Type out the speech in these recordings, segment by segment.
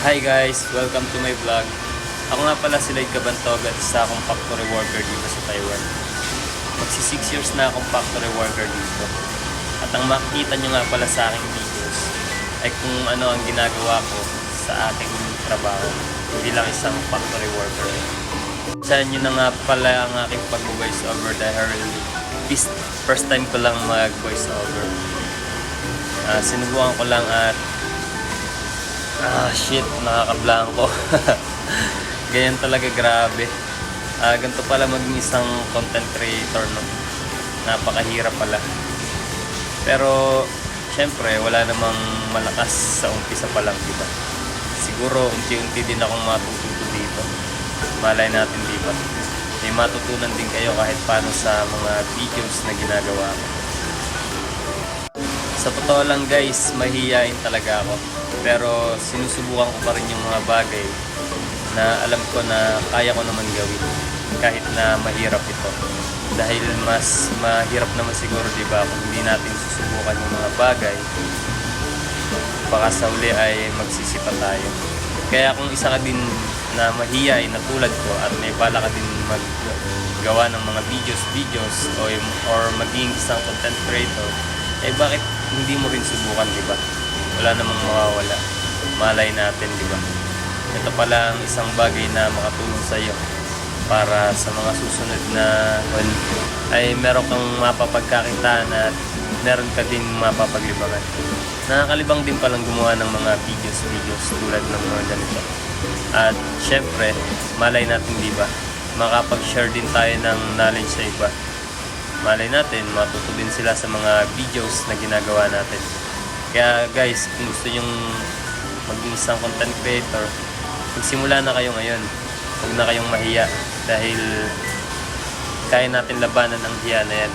Hi guys! Welcome to my vlog. Ako nga pala si Lloyd Cabantog at isa akong factory worker dito sa Taiwan. Magsi 6 years na akong factory worker dito. At ang makikita nyo nga pala sa aking videos ay kung ano ang ginagawa ko sa aking trabaho bilang isang factory worker. Saan nyo na nga pala ang aking pag-voice over dahil first time ko lang mag-voice over. Sinubukan ko lang at nakakablanko. Ganyan talaga, grabe. Ganito pala maging isang content creator, no? Napakahirap pala. Pero syempre wala namang malakas sa umpisa pa lang, diba? Siguro unti-unti din akong matututo dito. Malay natin, diba? May matutunan din kayo kahit paano sa mga videos na ginagawa ko. Sa totoo lang guys, mahihain talaga ako. Pero sinusubukan ko pa rin yung mga bagay na alam ko na kaya ko naman gawin kahit na mahirap ito. Dahil mas mahirap naman siguro, diba, kung hindi natin susubukan yung mga bagay, baka sa uli ay magsisipa tayo. Kaya kung isa ka din na mahihain na tulad ko at may bala ka din maggawa ng mga videos or maging isang content creator, bakit hindi mo rin subukan, diba? Wala namang mawawala. Malay natin, diba? Ito pala ang isang bagay na makatulong sa iyo para sa mga susunod na ay meron kang mapapagkakitaan at meron ka din mapapaglibangan. Nakakalibang din palang gumawa ng mga videos tulad ng mga ganito. At syempre, malay natin, diba? Makapag-share din tayo ng knowledge sa iba. Malay natin, matuto din sila sa mga videos na ginagawa natin. Kaya guys, kung gusto nyong maging isang content creator, magsimula na kayo ngayon. Huwag na kayong mahiya dahil kaya natin labanan ang hiya na yan.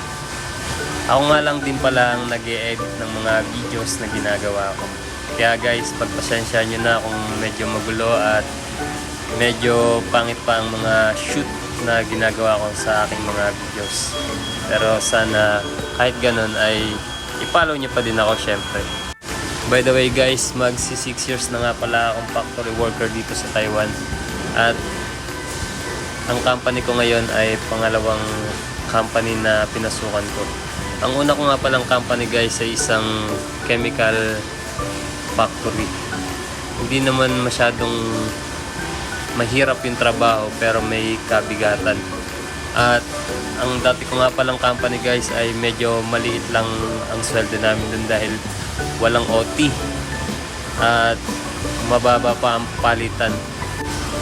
Ako nga lang din pala ang nag-e-edit ng mga videos na ginagawa ko. Kaya guys, pagpasensya nyo na kung medyo magulo at medyo pangit pa ang mga shoot na ginagawa ko sa aking mga videos. Pero sana kahit ganun ay i-follow nyo pa din ako syempre. By the way guys, magsi 6 years na nga pala akong factory worker dito sa Taiwan. At ang company ko ngayon ay pangalawang company na pinasukan ko. Ang una ko nga palang company guys ay isang chemical factory. Hindi naman masyadong mahirap yung trabaho pero may kabigatan. At ang dati ko nga palang company guys ay medyo maliit lang ang sweldo namin dun dahil walang OT at mababa pa ang palitan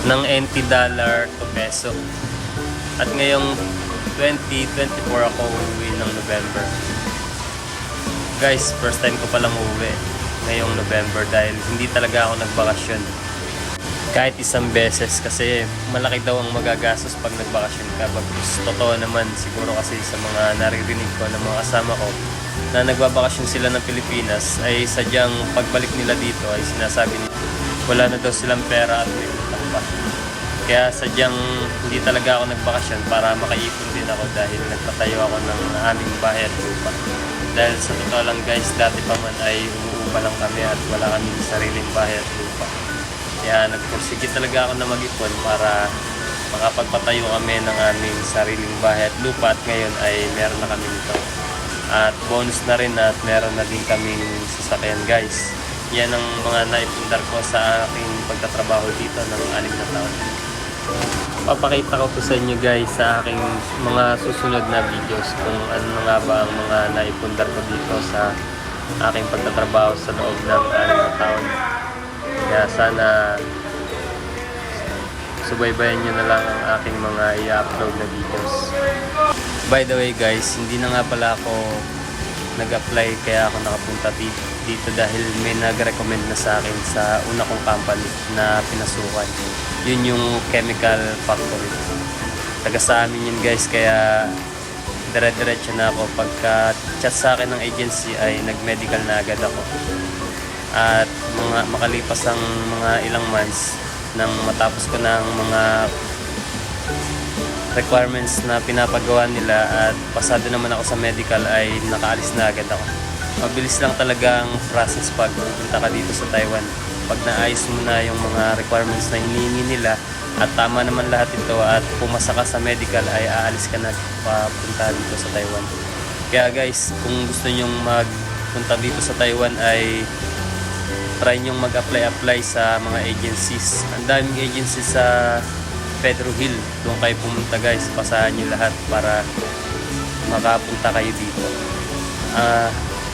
ng NT dollar to peso. At ngayong 2024 ako uuwi ng November. Guys, first time ko palang uuwi ngayong November dahil hindi talaga ako nagbakasyon kahit isang beses kasi malaki daw ang magagastos pag nagbakasyon ka. Totoo naman siguro kasi sa mga naririnig ko ng mga kasama ko na nagbabakasyon sila ng Pilipinas ay sadyang pagbalik nila dito ay sinasabi nila wala na daw silang pera at may utang pa. Kaya sadyang hindi talaga ako nagbakasyon para makaipon din ako dahil nagpatayo ako ng aming bahay at lupa. Dahil sa totoo lang guys, dati pa man ay umuupa lang kami at wala kaming sariling bahay at lupa. Kaya nagpursige talaga ako na mag-ipon para makapagpatayo kami ng aming sariling bahay at lupa at ngayon ay meron na kami nito. At bonus na rin at meron na din kaming sasakyan guys. Yan ang mga naipundar ko sa aking pagtatrabaho dito ng 6 na taon. Papakita ko po sa inyo guys sa aking mga susunod na videos kung ano nga ba ang mga naipundar ko dito sa aking pagtatrabaho sa loob ng 6 na taon. Kaya sana subaybayan nyo na lang ang aking mga i-upload na videos. By the way guys, hindi na nga pala ako nag-apply kaya ako nakapunta dito dahil may nag-recommend na sa akin sa una kong company na pinasukan. Yun yung chemical factory. Taga sa amin yun guys, kaya dire-diretso na ako. Pagka chat sa akin ng agency ay nag-medical na agad ako. At makalipas ang mga ilang months nang matapos ko ng mga requirements na pinapagawa nila at pasado naman ako sa medical ay nakaalis na agad ako. Mabilis lang talaga ang process pag pupunta ka dito sa Taiwan. pag naayos mo na yung mga requirements na hinihingi nila at tama naman lahat ito at pumasa ka sa medical, ay aalis ka na papunta dito sa Taiwan. Kaya guys, kung gusto nyong magpunta dito sa Taiwan ay try nyong mag-apply sa mga agencies. Ang daming agencies sa Pedro Hill. Doon kayo pumunta guys, pasahan nyo lahat para makapunta kayo dito.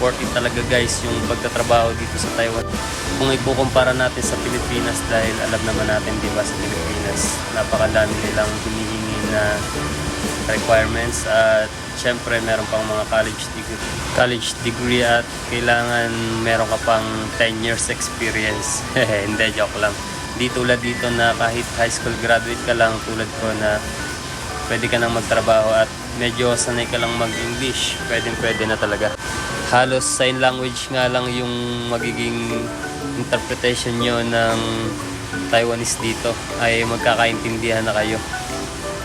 Worth it talaga guys yung pagtatrabaho dito sa Taiwan. Kung ikukumpara natin sa Pilipinas, dahil alam naman natin diba sa Pilipinas napakadami nilang hinihingi na requirements at syempre meron pang mga college degree at kailangan meron ka pang 10 years experience. Hindi, joke lang. Di tulad dito na kahit high school graduate ka lang tulad ko na pwede ka nang magtrabaho at medyo sanay ka lang mag-English, pwede na talaga. Halos sign language nga lang yung magiging interpretation nyo ng Taiwanese dito, ay magkakaintindihan na kayo.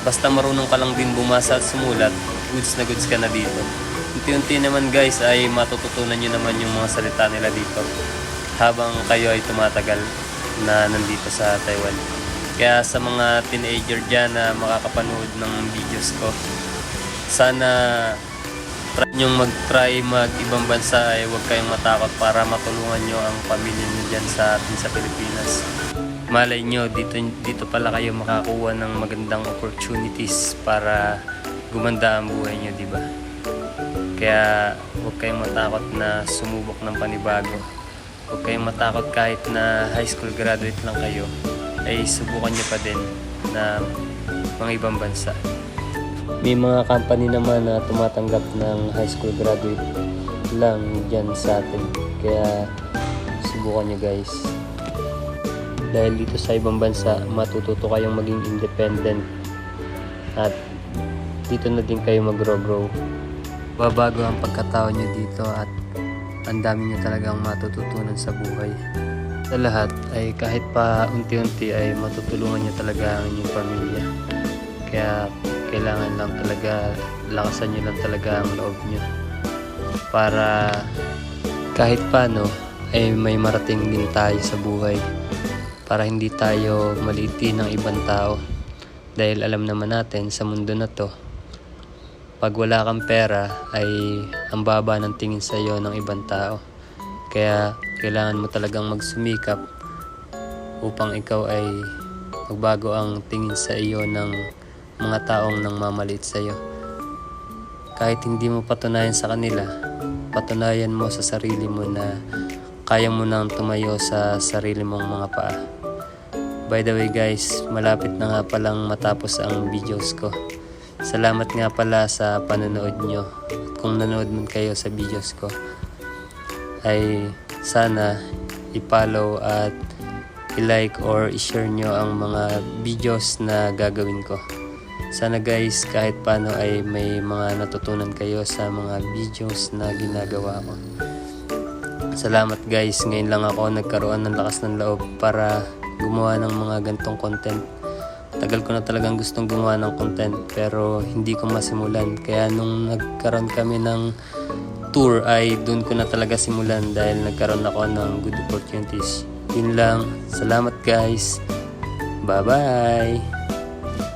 Basta marunong ka lang din bumasa at sumulat, goods na goods ka na dito. Unti-unti naman guys ay matututunan nyo naman yung mga salita nila dito habang kayo ay tumatagal na nandito sa Taiwan. Kaya sa mga teenager dyan na makakapanood ng videos ko, sana try nyong mag-try mag-ibang bansa, ay huwag kayong matakot para matulungan nyo ang pamilya nyo dyan sa atin sa Pilipinas. Malay nyo, dito pala kayo makakuha ng magandang opportunities para gumanda ang buhay nyo, diba? Kaya huwag kayong matakot na sumubok ng panibago. Huwag kayong matakot kahit na high school graduate lang kayo, ay subukan nyo pa din na mga ibang bansa. May mga company naman na tumatanggap ng high school graduate lang dyan sa atin. Kaya subukan nyo guys. Dahil dito sa ibang bansa, matututo kayong maging independent at dito na din kayo mag-grow. Babago ang pagkatao nyo dito at ang dami nyo talagang matututunan sa buhay. Sa lahat ay kahit pa unti-unti ay matutulungan nyo talaga ang inyong pamilya. Kaya kailangan lang talaga, lakasan nyo lang talaga ang loob nyo para kahit paano ay may marating din tayo sa buhay, para hindi tayo maliitin ng ibang tao. Dahil alam naman natin sa mundo na to, pag wala kang pera ay ang baba ng tingin sa iyo ng ibang tao. Kaya kailangan mo talagang magsumikap upang ikaw ay magbago ang tingin sa iyo ng mga taong nang mamaliit sa iyo. Kahit hindi mo patunayan sa kanila, patunayan mo sa sarili mo na kaya mo nang tumayo sa sarili mong mga paa. By the way guys, malapit na nga palang matapos ang videos ko. Salamat nga pala sa panonood nyo. At kung nanood man kayo sa videos ko, ay sana i-follow at i-like or i-share nyo ang mga videos na gagawin ko. Sana guys, kahit paano ay may mga natutunan kayo sa mga videos na ginagawa ko. Salamat guys, ngayon lang ako nagkaroon ng lakas ng loob para gumawa ng mga gantong content. Tagal ko na talagang gustong gumawa ng content pero hindi ko masimulan. Kaya nung nagkaroon kami ng tour ay doon ko na talaga simulan dahil nagkaroon ako ng good opportunities. Yun lang. Salamat guys. Bye bye.